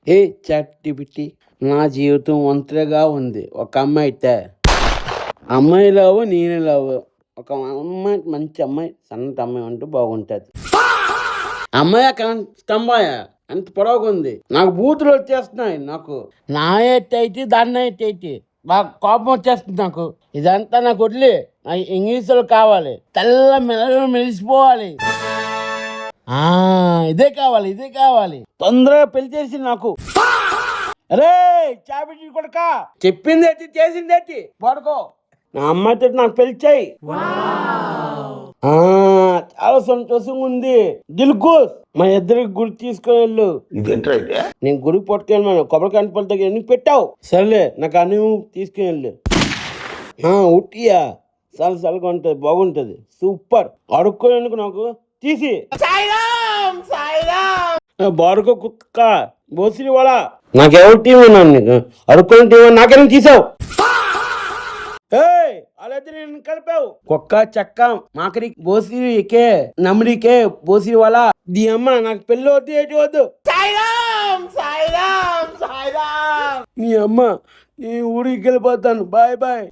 ఏ చాటిపిటి నా జీవితం ఒంటరిగా ఉంది. ఒక అమ్మాయితే అమ్మాయి లేవు, నేను లేవు. ఒక అమ్మాయి, మంచి అమ్మాయి, సన్నటి అమ్మాయి ఉంటే బాగుంటుంది. అమ్మాయి స్తంభాయ ఎంత పొడవుగా ఉంది. నాకు బూతులు వచ్చేస్తున్నాయి. నాకు నా ఎట్టయితే దాన్ని ఎట్టయితే బాగా కోపం వచ్చేస్తుంది నాకు. ఇదంతా నాకు వదిలి ఇంగ్లీషులో కావాలి. తెల్ల మెల్లగా మెలిసిపోవాలి. ఇదే కావాలి, ఇదే కావాలి. తొందరగా పెళ్లి చేసి నాకు. అరే చాబిటి కొడక, చెప్పింది ఎత్తి, చేసింది ఎత్తి, పడుకో. నా అమ్మాయితో నాకు పెళ్లి చేయి. చాలా సంతోషంగా ఉంది. దిల్కుష్ మా ఇద్దరికి గుడి తీసుకుని వెళ్ళు. నేను గుడికి పట్టుకెళ్ళాను. కొబ్బరికాయ పళ్ళతో ఎన్ని పెట్టావు? సరేలే, నాకు అన్ని తీసుకుని వెళ్ళు. ఉట్టియా చాలా చల్లగా ఉంటుంది, బాగుంటుంది, సూపర్. అడుక్కోలేందుకు నాకు తీసి బాడుకో కుక్క బోసిరి వాళ్ళ. నాకెవరు టీం ఉన్నాను నీకు? అడుక్కొని టీం నాకేం తీసావు? అలాగే నేను కలిపావు. కుక్క చెక్క మాకరి బోసిరి ఎకే నమ్మడికే బోసిరి వాళ్ళ. దీ అమ్మ నాకు పెళ్ళి వద్దు, ఏంటి వద్దు. నీ అమ్మ నీ ఊరికి వెళ్ళిపోతాను. Bye bye.